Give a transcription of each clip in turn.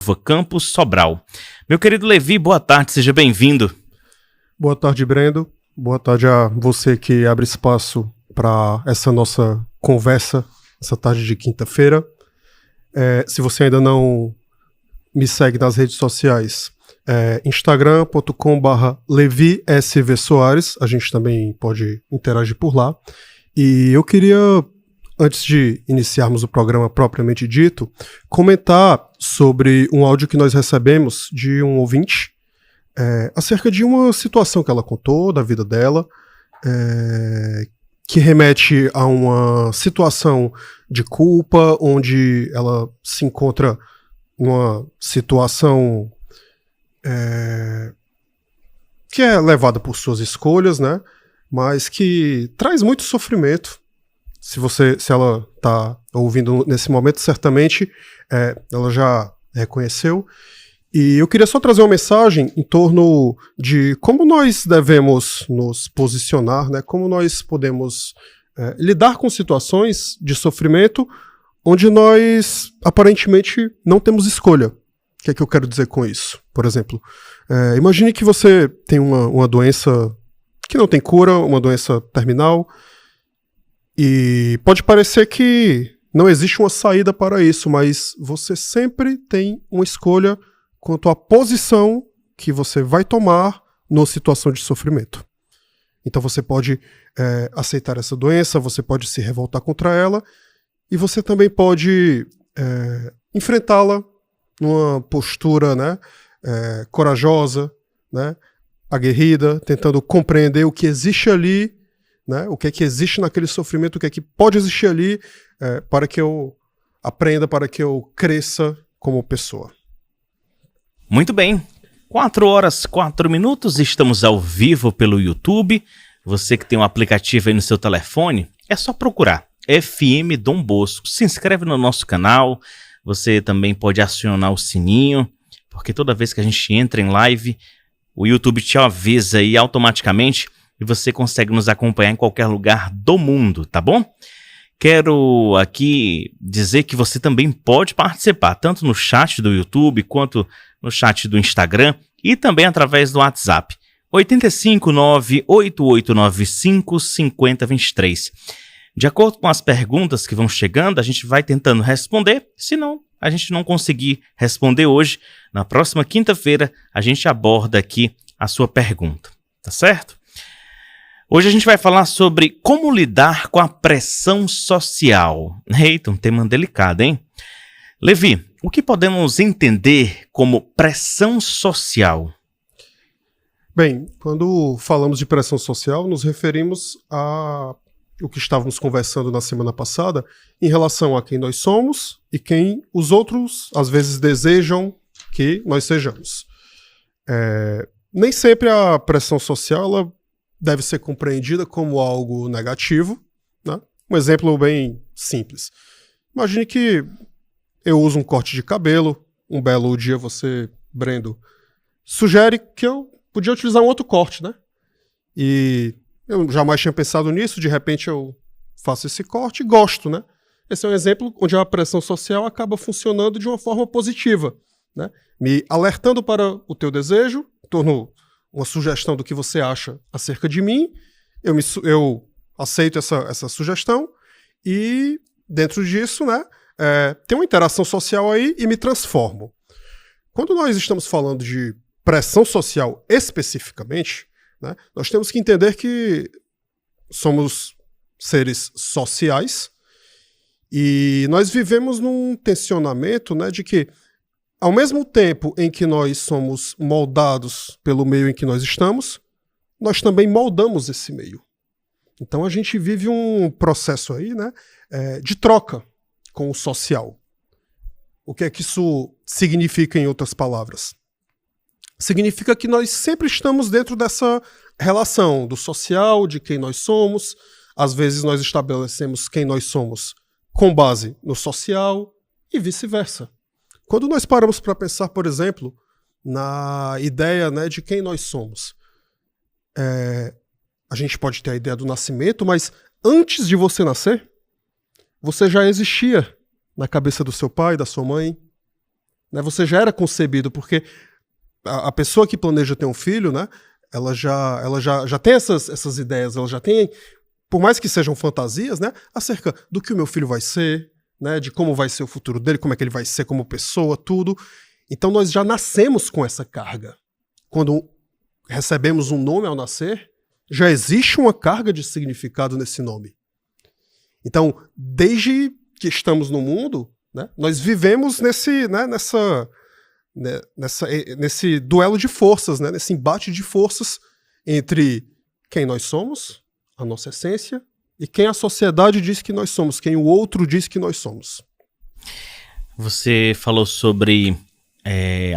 Nova Campos, Sobral. Meu querido Levi, boa tarde, seja bem-vindo. Boa tarde, Brendo. Boa tarde a você que abre espaço para essa nossa conversa, essa tarde de quinta-feira. Se você ainda não me segue nas redes sociais, instagram.com/LeviSVSoares, a gente também pode interagir por lá. E eu queria, antes de iniciarmos o programa propriamente dito, comentar sobre um áudio que nós recebemos de um ouvinte, acerca de uma situação que ela contou da vida dela, que remete a uma situação de culpa, onde ela se encontra numa situação que é levada por suas escolhas, né? Mas que traz muito sofrimento. Se ela está ouvindo nesse momento, certamente ela já reconheceu. E eu queria só trazer uma mensagem em torno de como nós devemos nos posicionar, né? Como nós podemos lidar com situações de sofrimento onde nós aparentemente não temos escolha. O que é que eu quero dizer com isso? Por exemplo, imagine que você tem uma doença que não tem cura, uma doença terminal, e pode parecer que não existe uma saída para isso, mas você sempre tem uma escolha quanto à posição que você vai tomar numa situação de sofrimento. Então você pode aceitar essa doença, você pode se revoltar contra ela, e você também pode enfrentá-la numa postura, né, corajosa, né, aguerrida, tentando compreender o que existe ali, né, o que é que existe naquele sofrimento, o que é que pode existir ali, para que eu aprenda, para que eu cresça como pessoa. Muito bem, 4h04, estamos ao vivo pelo YouTube. Você que tem um aplicativo aí no seu telefone, é só procurar FM Dom Bosco. Se inscreve no nosso canal, você também pode acionar o sininho, porque toda vez que a gente entra em live, o YouTube te avisa aí automaticamente e você consegue nos acompanhar em qualquer lugar do mundo, tá bom? Quero aqui dizer que você também pode participar, tanto no chat do YouTube quanto no chat do Instagram e também através do WhatsApp. 859-8895-5023. De acordo com as perguntas que vão chegando, a gente vai tentando responder. Se não, a gente não conseguir responder hoje, na próxima quinta-feira a gente aborda aqui a sua pergunta, tá certo? Hoje a gente vai falar sobre como lidar com a pressão social. Eita, um tema delicado, hein? Levi, o que podemos entender como pressão social? Bem, quando falamos de pressão social, nos referimos a o que estávamos conversando na semana passada em relação a quem nós somos e quem os outros, às vezes, desejam que nós sejamos. Nem sempre a pressão social ela deve ser compreendida como algo negativo, né? Um exemplo bem simples. Imagine que eu uso um corte de cabelo, um belo dia você, Brendo, sugere que eu podia utilizar um outro corte, né? E eu jamais tinha pensado nisso, de repente eu faço esse corte e gosto, né? Esse é um exemplo onde a pressão social acaba funcionando de uma forma positiva, né? Me alertando para o teu desejo, torno uma sugestão do que você acha acerca de mim, eu aceito essa sugestão e dentro disso, né, tem uma interação social aí e me transformo. Quando nós estamos falando de pressão social especificamente, né, nós temos que entender que somos seres sociais e nós vivemos num tensionamento, né, de que ao mesmo tempo em que nós somos moldados pelo meio em que nós estamos, nós também moldamos esse meio. Então a gente vive um processo aí, né, de troca com o social. O que é que isso significa em outras palavras? Significa que nós sempre estamos dentro dessa relação do social, de quem nós somos. Às vezes nós estabelecemos quem nós somos com base no social e vice-versa. Quando nós paramos para pensar, por exemplo, na ideia, né, de quem nós somos, a gente pode ter a ideia do nascimento, mas antes de você nascer, você já existia na cabeça do seu pai, da sua mãe. né? Você já era concebido, porque a pessoa que planeja ter um filho, né? Ela já tem essas ideias, ela já tem, por mais que sejam fantasias, né? Acerca do que o meu filho vai ser, né? De como vai ser o futuro dele, como é que ele vai ser como pessoa, tudo. Então nós já nascemos com essa carga. Quando recebemos um nome ao nascer, já existe uma carga de significado nesse nome. Então, desde que estamos no mundo, né, nós vivemos nesse duelo de forças, né, nesse embate de forças entre quem nós somos, a nossa essência, e quem a sociedade diz que nós somos, quem o outro diz que nós somos. Você falou sobre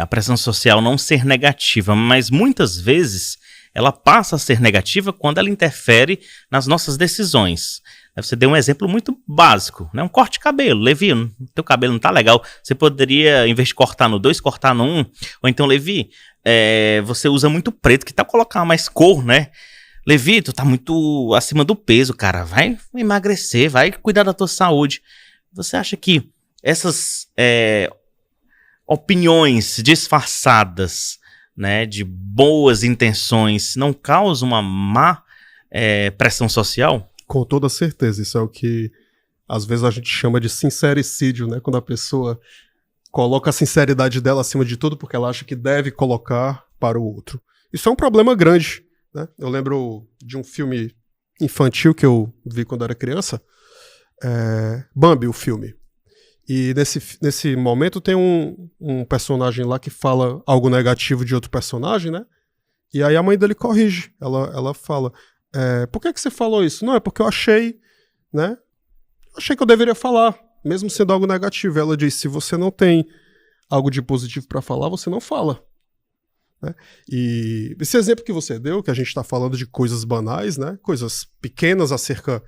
a pressão social não ser negativa, mas muitas vezes ela passa a ser negativa quando ela interfere nas nossas decisões. Você deu um exemplo muito básico, né? Um corte de cabelo. Levi, teu cabelo não tá legal. Você poderia, em vez de cortar no 2, cortar no 1. Ou então, Levi, você usa muito preto, que tal colocar mais cor, né? Levi, tu tá muito acima do peso, cara. Vai emagrecer, vai cuidar da tua saúde. Você acha que essas opiniões disfarçadas, né, de boas intenções não causam uma má pressão social? Com toda certeza, isso é o que às vezes a gente chama de sincericídio, né? Quando a pessoa coloca a sinceridade dela acima de tudo porque ela acha que deve colocar para o outro. Isso é um problema grande, né? Eu lembro de um filme infantil que eu vi quando era criança, Bambi, o filme. E nesse momento tem um personagem lá que fala algo negativo de outro personagem, né? E aí a mãe dele corrige. Ela fala... por que você falou isso? Não, é porque eu achei, né? Achei que eu deveria falar, mesmo sendo algo negativo. Ela diz, se você não tem algo de positivo para falar, você não fala. Né? E esse exemplo que você deu, que a gente está falando de coisas banais, né? Coisas pequenas acerca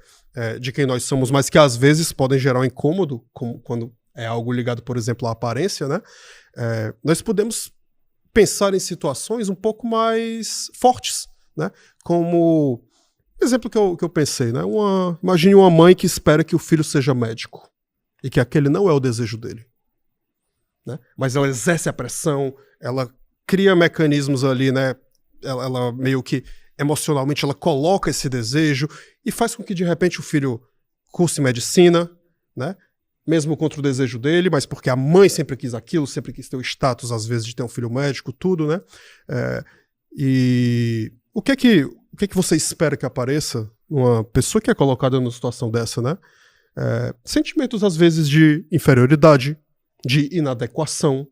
de quem nós somos, mas que às vezes podem gerar um incômodo, como quando é algo ligado, por exemplo, à aparência, né? Nós podemos pensar em situações um pouco mais fortes, né? Como exemplo que eu pensei, né? Imagine uma mãe que espera que o filho seja médico e que aquele não é o desejo dele, né? Mas ela exerce a pressão, ela cria mecanismos ali, né? Ela meio que emocionalmente ela coloca esse desejo e faz com que de repente o filho curse medicina, né? Mesmo contra o desejo dele, mas porque a mãe sempre quis aquilo, sempre quis ter o status às vezes de ter um filho médico, tudo, né? E o que é que você espera que apareça uma pessoa que é colocada numa situação dessa, né? Sentimentos, às vezes, de inferioridade, de inadequação,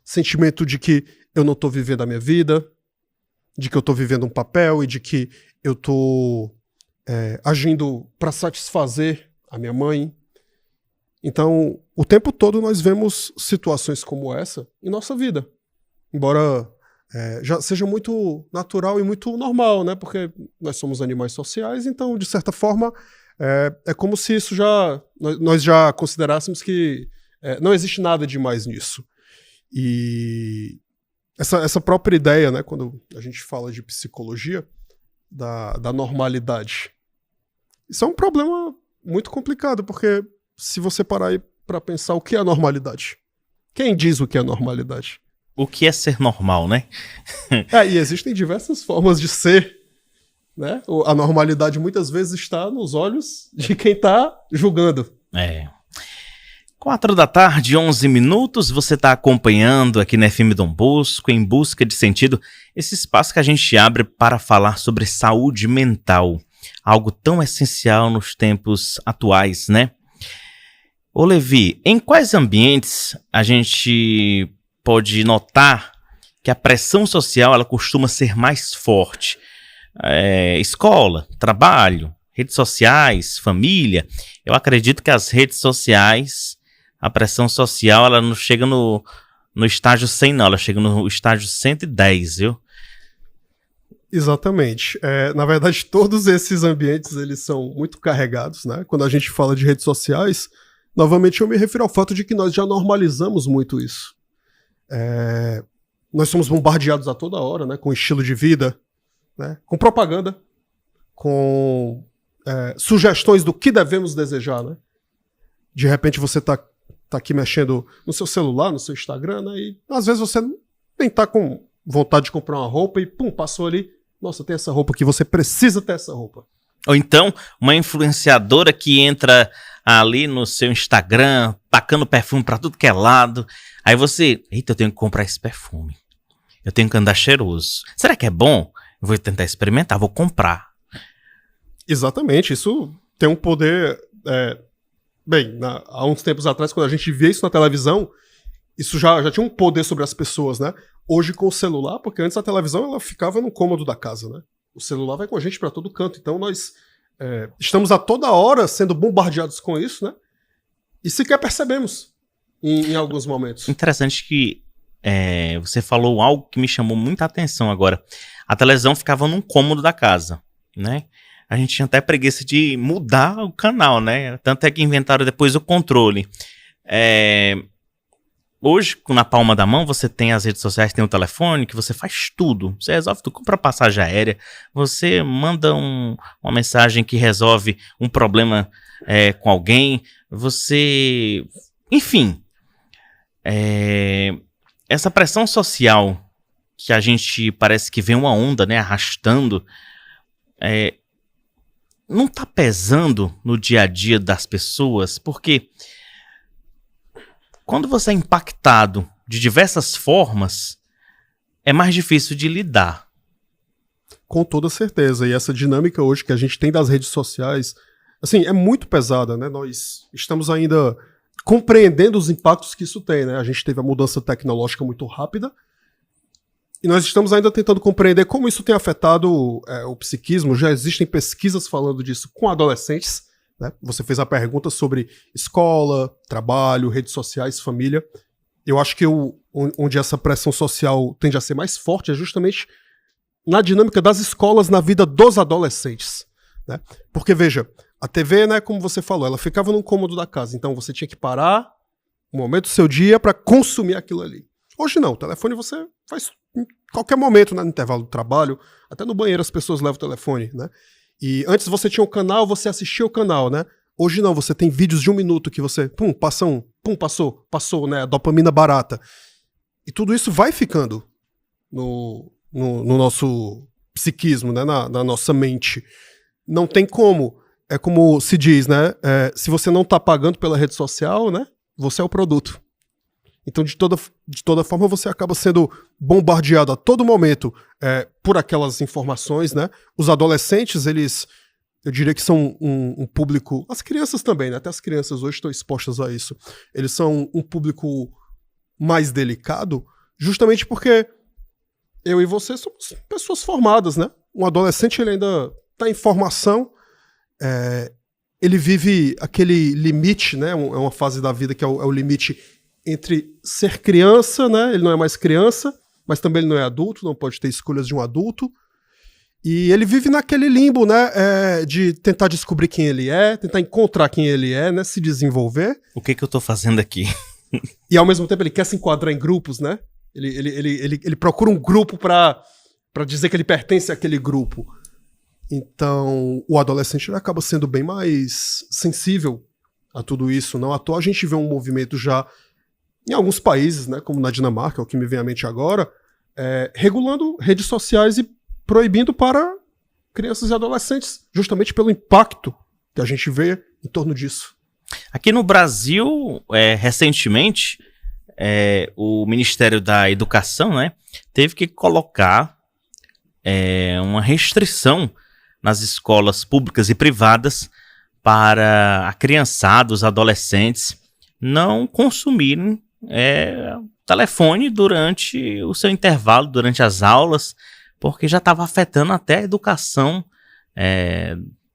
sentimento de que eu não estou vivendo a minha vida, de que eu estou vivendo um papel e de que eu estou agindo para satisfazer a minha mãe. Então, o tempo todo nós vemos situações como essa em nossa vida. Embora... já seja muito natural e muito normal, né? Porque nós somos animais sociais, então, de certa forma, é como se isso nós já considerássemos que não existe nada de mais nisso. E essa própria ideia, né? Quando a gente fala de psicologia, da normalidade, isso é um problema muito complicado, porque se você parar aí para pensar o que é a normalidade, quem diz o que é normalidade? O que é ser normal, né? E existem diversas formas de ser, né? A normalidade muitas vezes está nos olhos de quem está julgando. 4h, 11 minutos, você está acompanhando aqui na FM Dom Bosco, Em Busca de Sentido, esse espaço que a gente abre para falar sobre saúde mental, algo tão essencial nos tempos atuais, né? Ô Levi, em quais ambientes a gente pode notar que a pressão social ela costuma ser mais forte? Escola, trabalho, redes sociais, família. Eu acredito que as redes sociais, a pressão social, ela não chega no estágio 100 não, ela chega no estágio 110, viu? Exatamente. Na verdade, todos esses ambientes eles são muito carregados, né? Quando a gente fala de redes sociais, novamente eu me refiro ao fato de que nós já normalizamos muito isso. Nós somos bombardeados a toda hora, né, com estilo de vida, né, com propaganda, com sugestões do que devemos desejar, né? De repente você está tá aqui mexendo no seu celular, no seu Instagram, né? E às vezes você nem tá com vontade de comprar uma roupa e pum, passou ali. Nossa, tem essa roupa aqui, você precisa ter essa roupa. Ou então, uma influenciadora que entra ali no seu Instagram, tacando perfume pra tudo que é lado. Aí você, eita, eu tenho que comprar esse perfume. Eu tenho que andar cheiroso. Será que é bom? Eu vou tentar experimentar, vou comprar. Exatamente, isso tem um poder... Bem, há uns tempos atrás, quando a gente via isso na televisão, isso já tinha um poder sobre as pessoas, né? Hoje com o celular, porque antes a televisão ela ficava no cômodo da casa, né? O celular vai com a gente para todo canto, então nós estamos a toda hora sendo bombardeados com isso, né? E sequer percebemos em alguns momentos. Interessante que você falou algo que me chamou muita atenção agora. A televisão ficava num cômodo da casa, né? A gente tinha até preguiça de mudar o canal, né? Tanto é que inventaram depois o controle. Hoje, na palma da mão, você tem as redes sociais, tem o telefone, que você faz tudo. Você resolve tudo, compra passagem aérea, você manda uma mensagem que resolve um problema com alguém, você... Enfim, essa pressão social que a gente parece que vem uma onda, né, arrastando, não tá pesando no dia a dia das pessoas, porque quando você é impactado de diversas formas, é mais difícil de lidar. Com toda certeza. E essa dinâmica hoje que a gente tem das redes sociais, assim, é muito pesada, né? Nós estamos ainda compreendendo os impactos que isso tem, né? A gente teve a mudança tecnológica muito rápida e nós estamos ainda tentando compreender como isso tem afetado o psiquismo. Já existem pesquisas falando disso com adolescentes, né? Você fez a pergunta sobre escola, trabalho, redes sociais, família. Eu acho que onde essa pressão social tende a ser mais forte é justamente na dinâmica das escolas na vida dos adolescentes, né? Porque, veja, a TV, né, como você falou, ela ficava num cômodo da casa, então você tinha que parar um momento do seu dia para consumir aquilo ali. Hoje não, o telefone você faz em qualquer momento, né, no intervalo do trabalho, até no banheiro as pessoas levam o telefone, né? E antes você tinha um canal, você assistia o canal, né? Hoje não, você tem vídeos de 1 minuto que você, passou, né? A dopamina barata. E tudo isso vai ficando no nosso psiquismo, né? Na nossa mente. Não tem como. É como se diz, né? Se você não tá pagando pela rede social, né? Você é o produto. Então, de toda forma, você acaba sendo bombardeado a todo momento por aquelas informações, né? Os adolescentes, eu diria que são um público... As crianças também, né? Até as crianças hoje estão expostas a isso. Eles são um público mais delicado, justamente porque eu e você somos pessoas formadas, né? Um adolescente, ele ainda está em formação, ele vive aquele limite, né? É uma fase da vida que é o limite entre ser criança, né? Ele não é mais criança, mas também ele não é adulto, não pode ter escolhas de um adulto. E ele vive naquele limbo, né? De tentar descobrir quem ele é, tentar encontrar quem ele é, né? Se desenvolver. O que eu tô fazendo aqui? E ao mesmo tempo ele quer se enquadrar em grupos, né? Ele procura um grupo pra dizer que ele pertence àquele grupo. Então, o adolescente acaba sendo bem mais sensível a tudo isso. Não à toa a gente vê um movimento já em alguns países, né, como na Dinamarca, é o que me vem à mente agora, regulando redes sociais e proibindo para crianças e adolescentes, justamente pelo impacto que a gente vê em torno disso. Aqui no Brasil, recentemente, o Ministério da Educação, né, teve que colocar uma restrição nas escolas públicas e privadas para a criançada, os adolescentes, não consumirem telefone durante o seu intervalo, durante as aulas, porque já estava afetando até a educação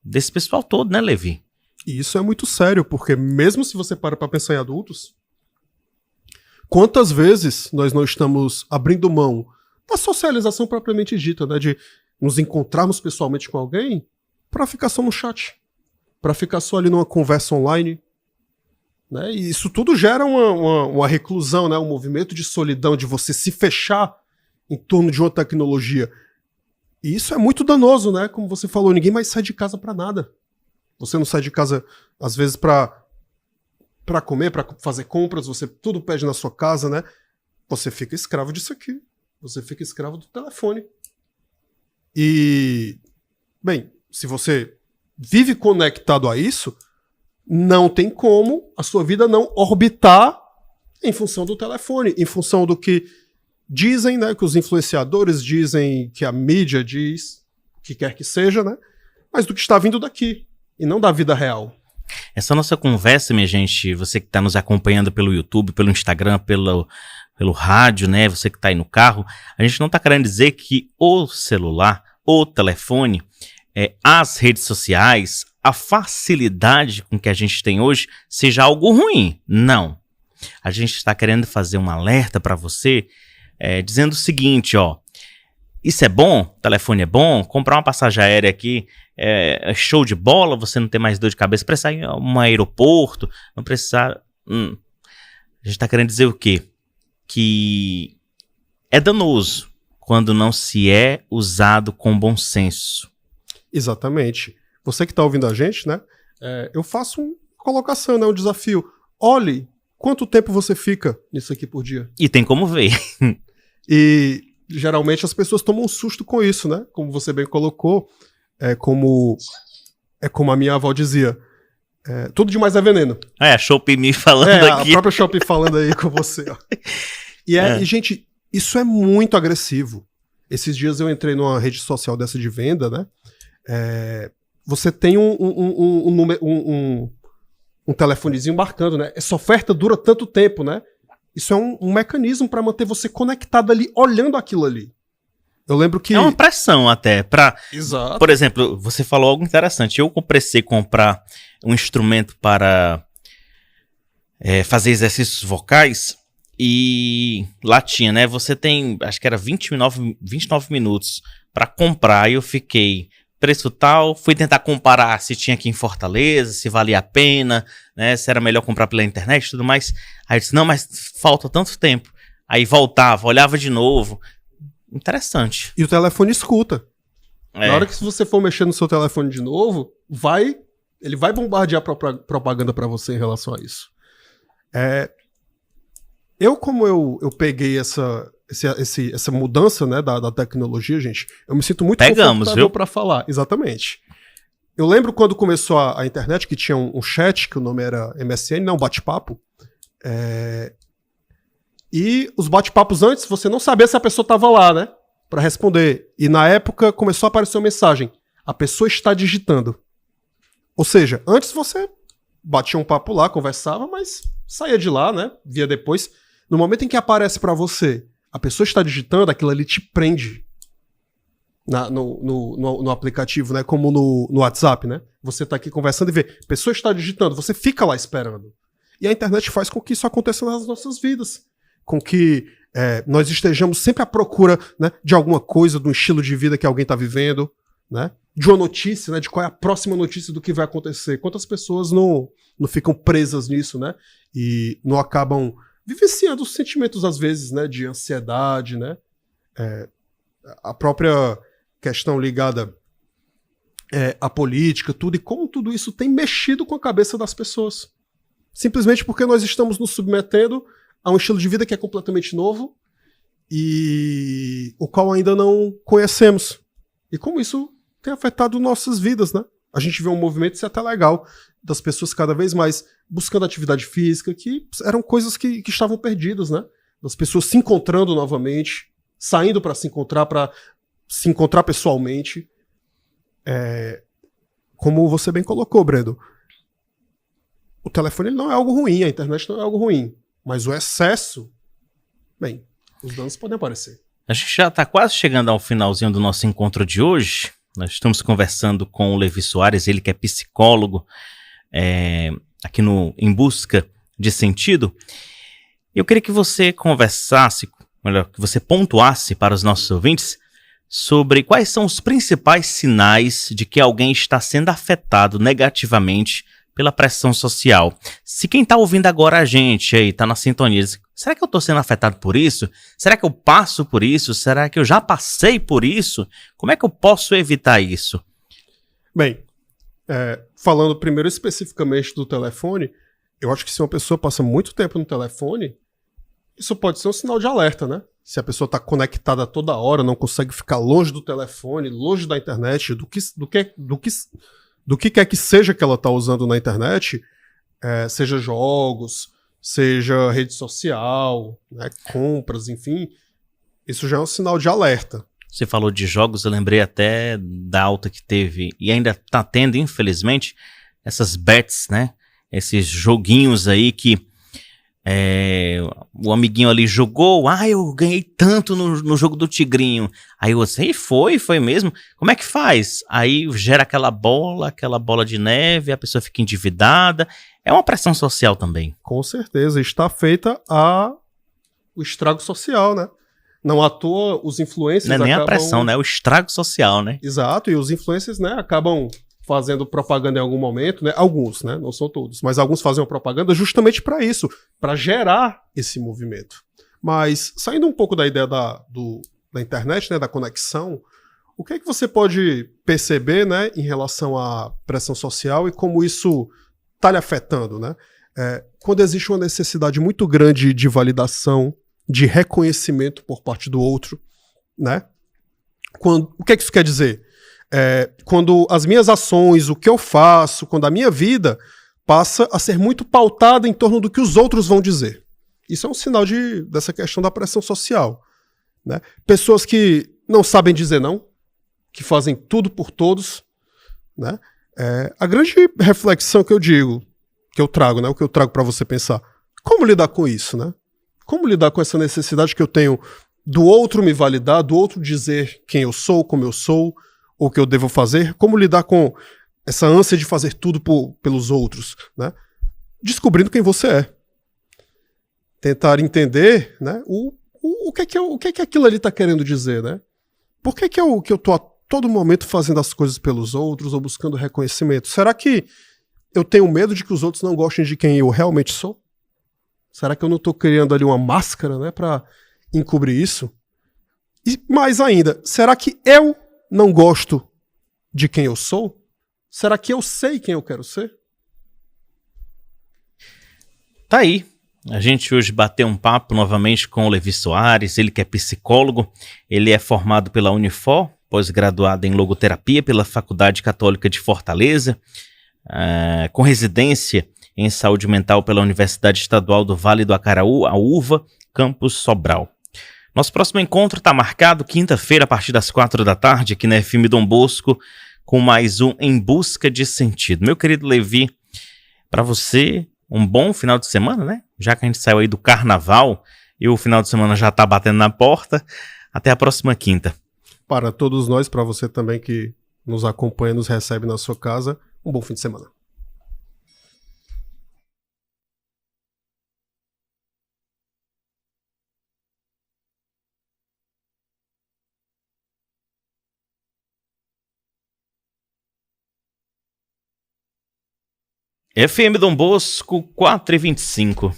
desse pessoal todo, né, Levi? E isso é muito sério, porque mesmo se você para pensar em adultos, quantas vezes nós não estamos abrindo mão da socialização propriamente dita, né, de nos encontrarmos pessoalmente com alguém para ficar só no chat, para ficar só ali numa conversa online, né? E isso tudo gera uma reclusão, né? Um movimento de solidão, de você se fechar em torno de uma tecnologia. E isso é muito danoso, né? Como você falou, ninguém mais sai de casa para nada. Você não sai de casa, às vezes, para para comer, para fazer compras, você tudo pede na sua casa, né? Você fica escravo disso aqui. Você fica escravo do telefone. E, bem, se você vive conectado a isso, não tem como a sua vida não orbitar em função do telefone, em função do que dizem, né, que os influenciadores dizem, que a mídia diz, o que quer que seja, né, mas do que está vindo daqui, e não da vida real. Essa nossa conversa, minha gente, você que está nos acompanhando pelo YouTube, pelo Instagram, pelo rádio, né, você que está aí no carro, a gente não está querendo dizer que o celular, o telefone, as redes sociais, a facilidade com que a gente tem hoje seja algo ruim. Não. A gente está querendo fazer um alerta para você, dizendo o seguinte, ó, isso é bom, o telefone é bom, comprar uma passagem aérea aqui é show de bola, você não tem mais dor de cabeça, precisar ir a um aeroporto, não precisar... A gente está querendo dizer o quê? Que é danoso quando não se é usado com bom senso. Exatamente. Você que está ouvindo a gente, né? Eu faço uma colocação, né? Um desafio. Olhe quanto tempo você fica nisso aqui por dia. E tem como ver. E geralmente as pessoas tomam um susto com isso, né? Como você bem colocou, como a minha avó dizia, tudo demais é veneno. A Shopee me falando aqui. A própria Shopee falando aí com você. Ó. E, gente, isso é muito agressivo. Esses dias eu entrei numa rede social dessa de venda, né? Você tem um telefonezinho marcando, né? Essa oferta dura tanto tempo, né? Isso é um mecanismo para manter você conectado ali, olhando aquilo ali. Eu lembro que... É uma pressão até. Exato. Por exemplo, você falou algo interessante. Eu precisei comprar um instrumento para fazer exercícios vocais e lá tinha, né? Você tem, acho que era 29 minutos para comprar e eu fiquei... preço tal, fui tentar comparar se tinha aqui em Fortaleza, se valia a pena, né, se era melhor comprar pela internet e tudo mais. Aí eu disse, não, mas falta tanto tempo. Aí voltava, olhava de novo. Interessante. E o telefone escuta. Na hora que você for mexer no seu telefone de novo, ele vai bombardear propaganda para você em relação a isso. Como eu peguei essa mudança, né, da tecnologia, gente, eu me sinto muito confortável para falar. Exatamente. Eu lembro quando começou a internet, que tinha um chat, que o nome era MSN, não, bate-papo. E os bate-papos antes, você não sabia se a pessoa estava lá, né, para responder. E na época começou a aparecer uma mensagem: a pessoa está digitando. Ou seja, antes você batia um papo lá, conversava, mas saía de lá, né, via depois. No momento em que aparece para você, a pessoa está digitando, aquilo ali te prende no aplicativo, né? Como no WhatsApp, né? Você está aqui conversando e vê, a pessoa está digitando, você fica lá esperando. E a internet faz com que isso aconteça nas nossas vidas. Com que nós estejamos sempre à procura, né, de alguma coisa, de um estilo de vida que alguém está vivendo, né? De uma notícia, né? De qual é a próxima notícia do que vai acontecer. Quantas pessoas não ficam presas nisso, né? E não acabam vivenciando os sentimentos, às vezes, né, de ansiedade, né? A própria questão ligada à política, tudo, e como tudo isso tem mexido com a cabeça das pessoas. Simplesmente porque nós estamos nos submetendo a um estilo de vida que é completamente novo e o qual ainda não conhecemos. E como isso tem afetado nossas vidas, né? A gente vê um movimento, isso é até legal, das pessoas cada vez mais buscando atividade física, que eram coisas que estavam perdidas, né? Das pessoas se encontrando novamente, saindo para se encontrar pessoalmente. Como você bem colocou, Brendo, o telefone não é algo ruim, a internet não é algo ruim, mas o excesso, bem, os danos podem aparecer. A gente já está quase chegando ao finalzinho do nosso encontro de hoje. Nós estamos conversando com o Levi Soares, ele que é psicólogo, aqui no Em Busca de Sentido. Eu queria que você conversasse, melhor, que você pontuasse para os nossos ouvintes sobre quais são os principais sinais de que alguém está sendo afetado negativamente pela pressão social. Se quem está ouvindo agora a gente aí, está na sintonia, diz, será que eu estou sendo afetado por isso? Será que eu passo por isso? Será que eu já passei por isso? Como é que eu posso evitar isso? Bem, falando primeiro especificamente do telefone, Eu acho que se uma pessoa passa muito tempo no telefone, isso pode ser um sinal de alerta, né? Se a pessoa está conectada toda hora, não consegue ficar longe do telefone, longe da internet, do que quer que seja que ela está usando na internet, seja jogos, seja rede social, né, compras, enfim, isso já é um sinal de alerta. Você falou de jogos, eu lembrei até da alta que teve, e ainda está tendo, infelizmente, essas bets, né? Esses joguinhos aí que o amiguinho ali jogou, eu ganhei tanto no jogo do Tigrinho. Aí você, foi mesmo? Como é que faz? Aí gera aquela bola de neve, a pessoa fica endividada. É uma pressão social também. Com certeza, está feita o estrago social, né? Não à toa os influencers não é nem a pressão, né? É o estrago social, né? Exato, e os influencers, né, acabam fazendo propaganda em algum momento, né? Alguns, né? Não são todos, mas alguns fazem uma propaganda justamente para isso, para gerar esse movimento. Mas saindo um pouco da ideia da internet, né, da conexão, o que é que você pode perceber, né, em relação à pressão social e como isso está lhe afetando, né? Quando existe uma necessidade muito grande de validação, de reconhecimento por parte do outro, né? O que é que isso quer dizer? Quando as minhas ações, o que eu faço, quando a minha vida passa a ser muito pautada em torno do que os outros vão dizer. Isso é um sinal dessa questão da pressão social, né? Pessoas que não sabem dizer não, que fazem tudo por todos, né? A grande reflexão que eu trago, né? O que eu trago para você pensar, como lidar com isso, né? Como lidar com essa necessidade que eu tenho do outro me validar, do outro dizer quem eu sou, como eu sou, ou o que eu devo fazer? Como lidar com essa ânsia de fazer tudo pelos outros, né? Descobrindo quem você é. Tentar entender, né, o que é que aquilo ali está querendo dizer, né? Por que eu tô a todo momento fazendo as coisas pelos outros ou buscando reconhecimento? Será que eu tenho medo de que os outros não gostem de quem eu realmente sou? Será que eu não estou criando ali uma máscara, né, para encobrir isso? E mais ainda, será que eu não gosto de quem eu sou? Será que eu sei quem eu quero ser? Tá aí. A gente hoje bateu um papo novamente com o Levi Soares, ele que é psicólogo, ele é formado pela Unifor, pós-graduado em logoterapia pela Faculdade Católica de Fortaleza, com residência em saúde mental pela Universidade Estadual do Vale do Acaraú, a UVA, campus Sobral. Nosso próximo encontro está marcado quinta-feira a partir das 4 da tarde aqui na FM Dom Bosco, com mais um Em Busca de Sentido. Meu querido Levi, para você, um bom final de semana, né? Já que a gente saiu aí do carnaval e o final de semana já está batendo na porta. Até a próxima quinta. Para todos nós, para você também que nos acompanha, nos recebe na sua casa, um bom fim de semana. FM Dom Bosco 4h25.